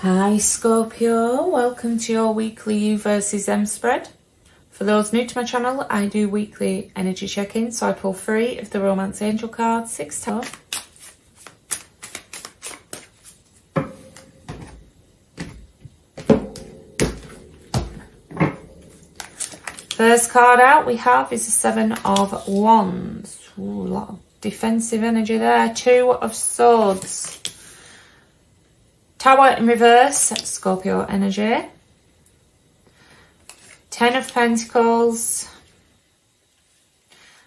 Hi Scorpio, welcome to your weekly U versus M spread. For those new to my channel, I do weekly energy check-ins, so I pull 3 of the Romance Angel cards, 6 times. First card out we have is the 7 of Wands. Ooh, a lot of defensive energy there. 2 of Swords. Tower in reverse, Scorpio energy. 10 of Pentacles.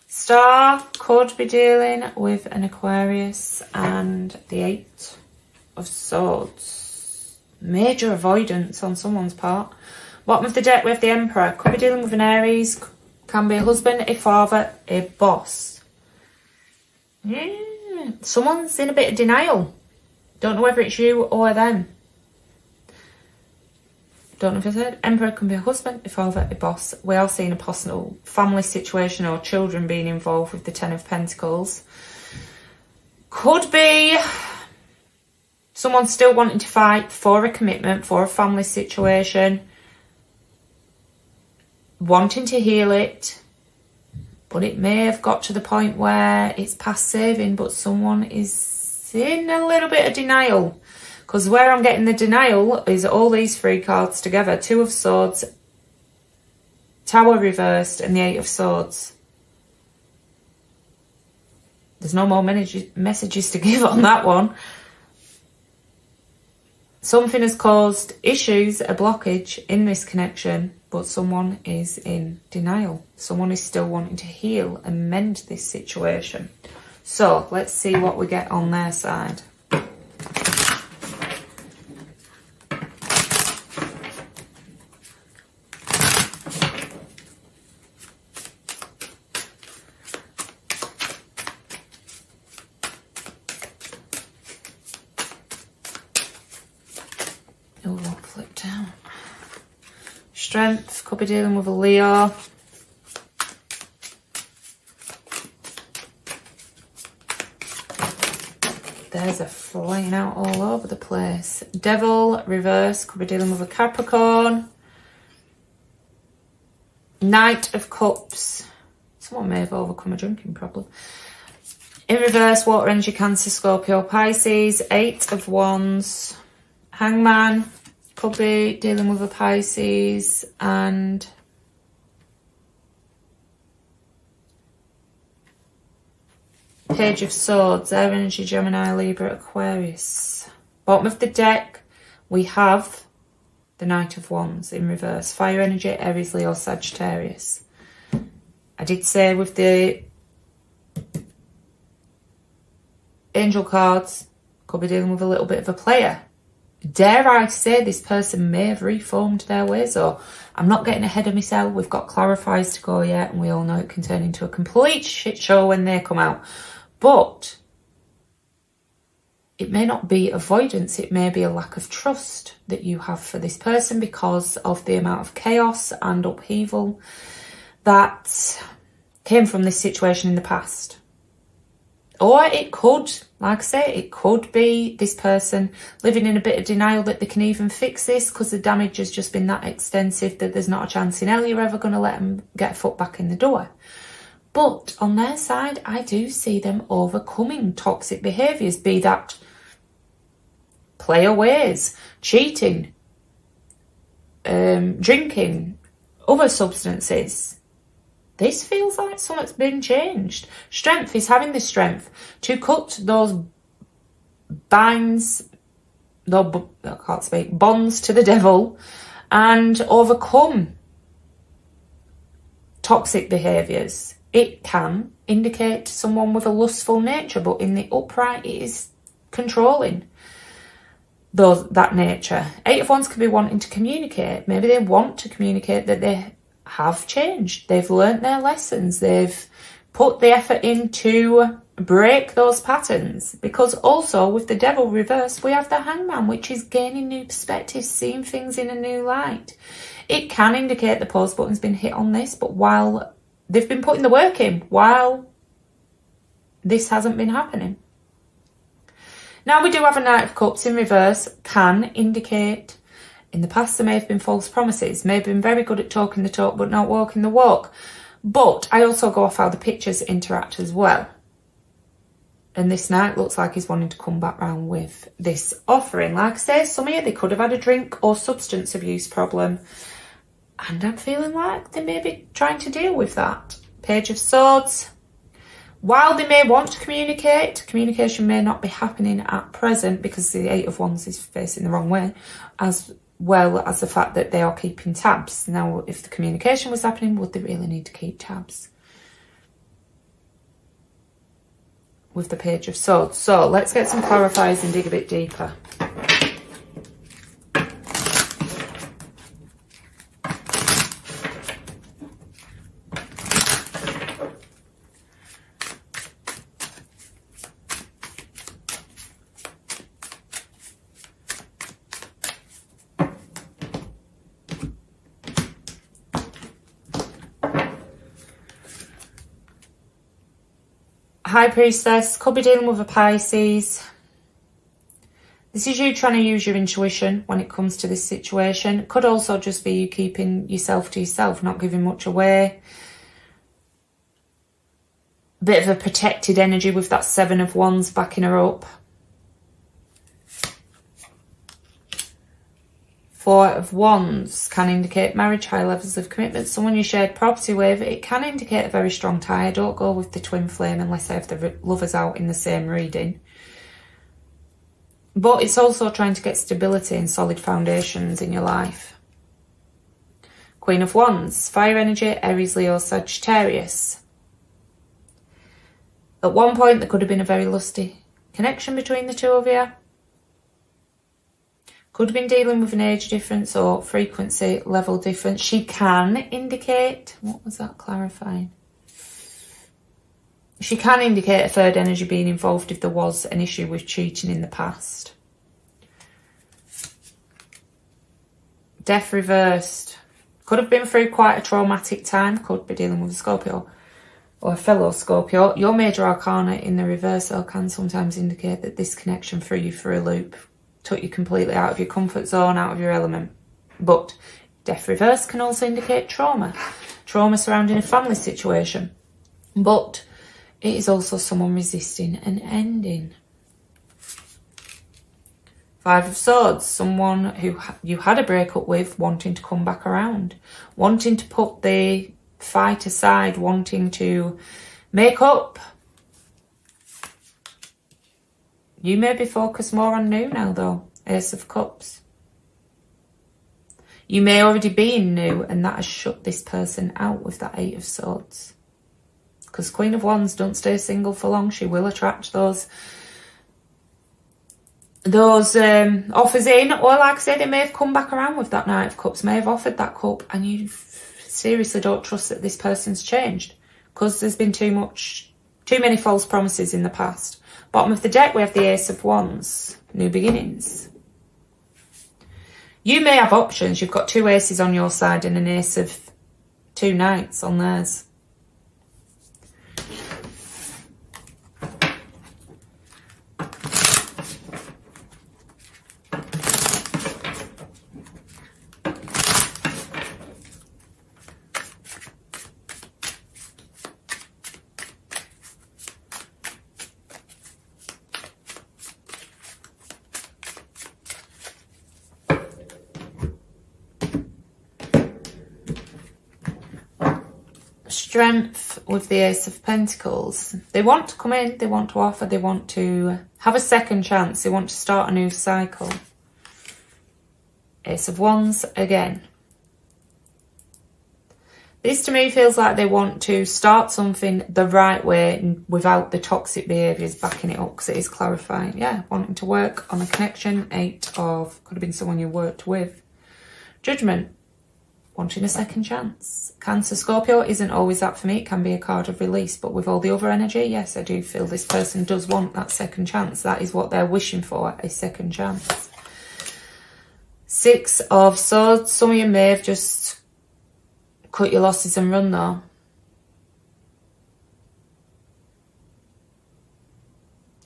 Star could be dealing with an Aquarius, and the 8 of Swords. Major avoidance on someone's part. Bottom of the deck we have the Emperor. Could be dealing with an Aries. Can be a husband, a father, a boss. Yeah, someone's in a bit of denial. Don't know whether it's you or them. Don't know if I said. Emperor can be a husband, a father, a boss. We are seeing a possible family situation or children being involved with the 10 of Pentacles. Could be someone still wanting to fight for a commitment, for a family situation. Wanting to heal it. But it may have got to the point where it's past saving, but someone is in a little bit of denial, because where I'm getting the denial is all these 3 cards together. 2 of Swords, Tower reversed, and the 8 of Swords. There's no more messages to give on that one. Something has caused issues, a blockage in this connection, but someone is in denial. Someone is still wanting to heal and mend this situation. So, let's see what we get on their side. Oh, what flipped down? Strength, could be dealing with a Leo. There's a flying out all over the place. Devil, reverse, could be dealing with a Capricorn. Knight of Cups. Someone may have overcome a drinking problem. In reverse, water energy, Cancer, Scorpio, Pisces. 8 of Wands. Hangman, could be dealing with a Pisces. And Page of Swords, Air Energy, Gemini, Libra, Aquarius. Bottom of the deck, we have the Knight of Wands in reverse. Fire Energy, Aries, Leo, Sagittarius. I did say with the Angel cards, could be dealing with a little bit of a player. Dare I say this person may have reformed their ways, or I'm not getting ahead of myself. We've got clarifiers to go yet, and we all know it can turn into a complete shit show when they come out. But it may not be avoidance, it may be a lack of trust that you have for this person because of the amount of chaos and upheaval that came from this situation in the past. Or it could, like I say, it could be this person living in a bit of denial that they can even fix this because the damage has just been that extensive that there's not a chance in hell you're ever going to let them get a foot back in the door. But on their side, I do see them overcoming toxic behaviours, be that player ways, cheating, drinking, other substances. This feels like something's been changed. Strength is having the strength to cut those bonds to the devil and overcome toxic behaviours. It can indicate someone with a lustful nature, but in the upright it is controlling that nature. 8 of Wands could be wanting to communicate. Maybe they want to communicate that they have changed. They've learnt their lessons. They've put the effort in to break those patterns. Because also with the Devil reversed, we have the Hangman, which is gaining new perspectives, seeing things in a new light. It can indicate the pause button's been hit on this, but while they've been putting the work in, while this hasn't been happening. Now we do have a Knight of Cups in reverse, can indicate in the past there may have been false promises, may have been very good at talking the talk but not walking the walk. But I also go off how the pictures interact as well. And this Knight looks like he's wanting to come back round with this offering. Like I say, some of you, they could have had a drink or substance abuse problem. And I'm feeling like they may be trying to deal with that. Page of Swords. While they may want to communicate, communication may not be happening at present because the Eight of Wands is facing the wrong way, as well as the fact that they are keeping tabs. Now, if the communication was happening, would they really need to keep tabs? With the Page of Swords. So let's get some clarifiers and dig a bit deeper. High Priestess, could be dealing with a Pisces. This is you trying to use your intuition when it comes to this situation. Could also just be you keeping yourself to yourself, not giving much away. Bit of a protected energy with that Seven of Wands backing her up. Four of Wands can indicate marriage, high levels of commitment, someone you shared property with. It can indicate a very strong tie. I don't go with the twin flame unless I have the lovers out in the same reading. But it's also trying to get stability and solid foundations in your life. Queen of Wands, fire energy, Aries, Leo, Sagittarius. At one point, there could have been a very lusty connection between the two of you. Could have been dealing with an age difference or frequency level difference. She can indicate, what was that clarifying? She can indicate a third energy being involved if there was an issue with cheating in the past. Death reversed. Could have been through quite a traumatic time. Could be dealing with a Scorpio or a fellow Scorpio. Your major arcana in the reversal can sometimes indicate that this connection threw you for a loop. Took you completely out of your comfort zone, out of your element. But death reverse can also indicate trauma. Trauma surrounding a family situation. But it is also someone resisting an ending. Five of Swords. Someone who you had a breakup with wanting to come back around. Wanting to put the fight aside. Wanting to make up. You may be focused more on new now, though. Ace of Cups. You may already be in new, and that has shut this person out with that Eight of Swords. Because Queen of Wands don't stay single for long. She will attract those offers in. Or like I said, they may have come back around with that Knight of Cups. May have offered that cup, and you seriously don't trust that this person's changed. Because there's been too many false promises in the past. Bottom of the deck, we have the Ace of Wands. New beginnings. You may have options. You've got two aces on your side and an ace of two knights on theirs. Strength with the Ace of Pentacles. They want to come in, they want to offer, they want to have a second chance, they want to start a new cycle. Ace of Wands again. This to me feels like they want to start something the right way without the toxic behaviours backing it up, because it is clarifying. Yeah, wanting to work on a connection. Eight of, could have been someone you worked with. Judgment. Wanting a second chance. Cancer, Scorpio isn't always that for me. It can be a card of release. But with all the other energy, yes, I do feel this person does want that second chance. That is what they're wishing for, a second chance. Six of Swords. Some of you may have just cut your losses and run though.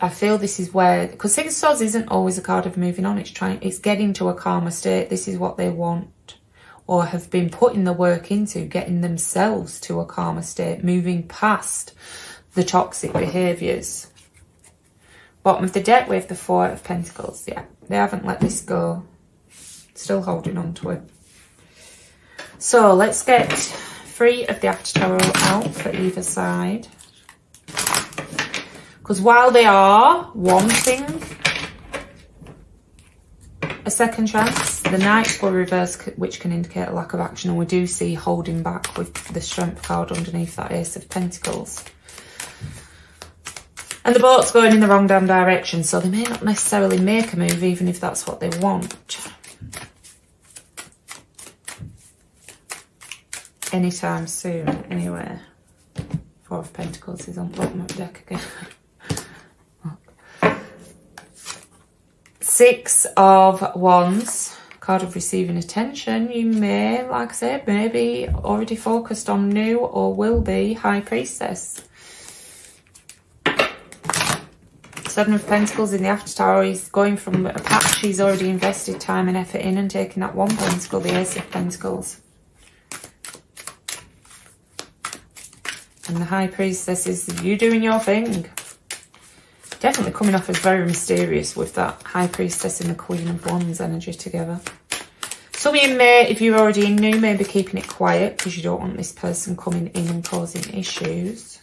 I feel this is where, because Six of Swords isn't always a card of moving on, it's getting to a calmer state. This is what they want, or have been putting the work into, getting themselves to a calmer state, moving past the toxic behaviours. Bottom of the deck, we have the Four of Pentacles. Yeah, they haven't let this go. Still holding on to it. So let's get 3 of the After Tarot out for either side. Because while they are wanting a second chance, the Knights were reversed, which can indicate a lack of action. And we do see holding back with the Strength card underneath that Ace of Pentacles. And the boat's going in the wrong damn direction, so they may not necessarily make a move, even if that's what they want. Anytime soon, anyway. Four of Pentacles is on bottom of the deck again. Six of Wands, card of receiving attention. You may, like I said, maybe already focused on new or will be High Priestess. Seven of Pentacles in the After Tarot is going from a patch she's already invested time and effort in and taking that one Pentacle, the Ace of Pentacles. And the High Priestess is you doing your thing. Definitely coming off as very mysterious with that High Priestess and the Queen of Wands energy together. Some of you may, if you're already in new, may be keeping it quiet because you don't want this person coming in and causing issues.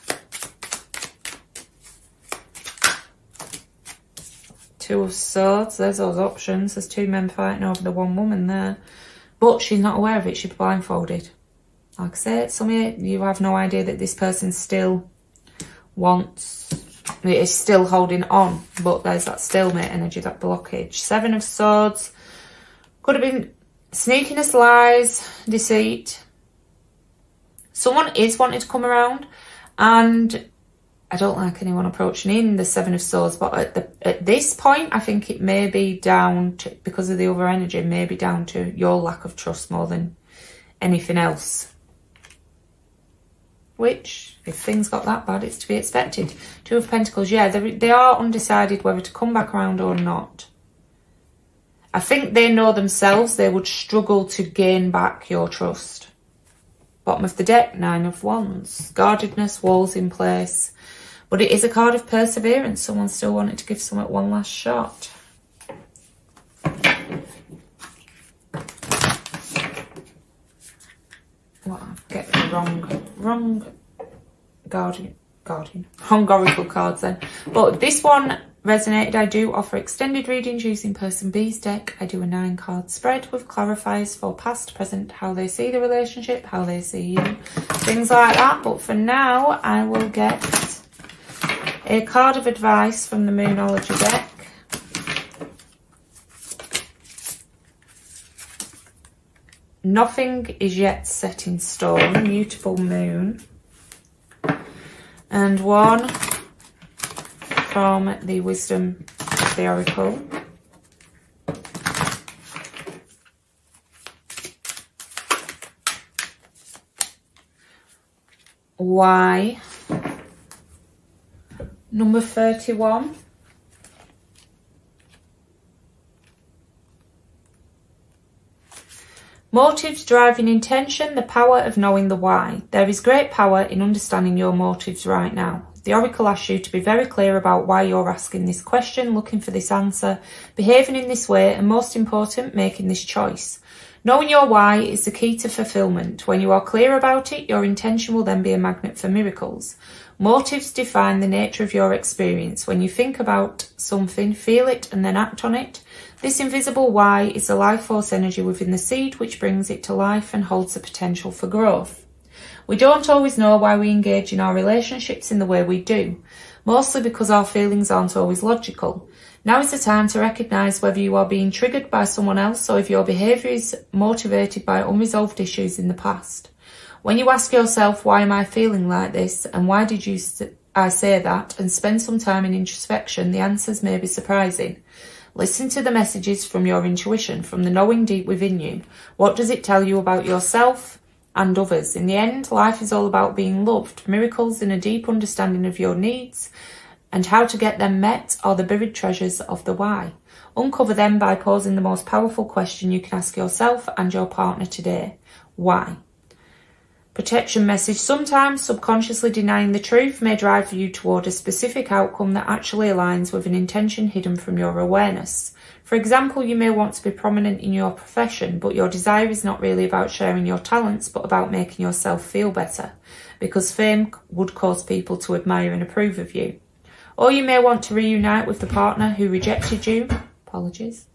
Two of Swords, there's those options. There's two men fighting over the one woman there. But she's not aware of it, she's blindfolded. Like I said, some of you have no idea that this person still wants, is still holding on. But there's that stalemate energy, that blockage. Seven of Swords. Could have been sneakiness, lies, deceit. Someone is wanting to come around. And I don't like anyone approaching in the Seven of Swords, but at this point, I think it may be down to, because of the other energy, may be down to your lack of trust more than anything else. Which, if things got that bad, it's to be expected. Two of Pentacles, yeah, they are undecided whether to come back around or not. I think they know themselves they would struggle to gain back your trust. Bottom of the deck, Nine of Wands. Guardedness, walls in place. But it is a card of perseverance. Someone still wanted to give someone one last shot. What? I'm getting the wrong wrong oracle cards then. But this one resonated. I do offer extended readings using Person B's deck. I do a 9-card spread with clarifiers for past, present, how they see the relationship, how they see you, things like that. But for now, I will get a card of advice from the Moonology deck. Nothing is yet set in stone. Mutable moon. And one from the Wisdom of the Oracle. Why? Number 31. Motives driving intention, the power of knowing the why. There is great power in understanding your motives right now. The Oracle asks you to be very clear about why you're asking this question, looking for this answer, behaving in this way, and most important, making this choice. Knowing your why is the key to fulfillment. When you are clear about it, your intention will then be a magnet for miracles. Motives define the nature of your experience. When you think about something, feel it, and then act on it, this invisible why is the life force energy within the seed which brings it to life and holds the potential for growth. We don't always know why we engage in our relationships in the way we do, mostly because our feelings aren't always logical. Now is the time to recognise whether you are being triggered by someone else or if your behaviour is motivated by unresolved issues in the past. When you ask yourself, why am I feeling like this and why did I say that, and spend some time in introspection, the answers may be surprising. Listen to the messages from your intuition, from the knowing deep within you. What does it tell you about yourself and others? In the end, life is all about being loved, miracles and a deep understanding of your needs and how to get them met are the buried treasures of the why. Uncover them by posing the most powerful question you can ask yourself and your partner today. Why? Protection message. Sometimes subconsciously denying the truth may drive you toward a specific outcome that actually aligns with an intention hidden from your awareness. For example, you may want to be prominent in your profession, but your desire is not really about sharing your talents, but about making yourself feel better, because fame would cause people to admire and approve of you. Or you may want to reunite with the partner who rejected you. Apologies.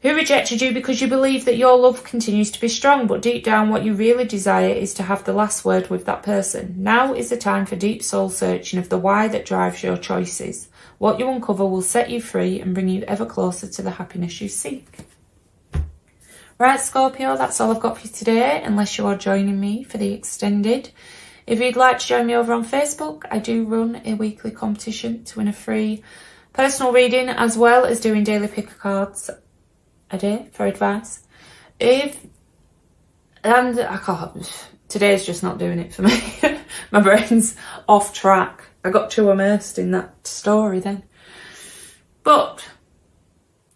Who rejected you because you believe that your love continues to be strong, but deep down what you really desire is to have the last word with that person. Now is the time for deep soul searching of the why that drives your choices. What you uncover will set you free and bring you ever closer to the happiness you seek. Right, Scorpio, that's all I've got for you today, unless you are joining me for the extended. If you'd like to join me over on Facebook, I do run a weekly competition to win a free personal reading, as well as doing daily pick cards a day for advice. And I can't, today's just not doing it for me. My brain's off track. I got too immersed in that story then. But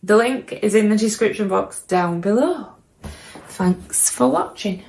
the link is in the description box down below. Thanks for watching.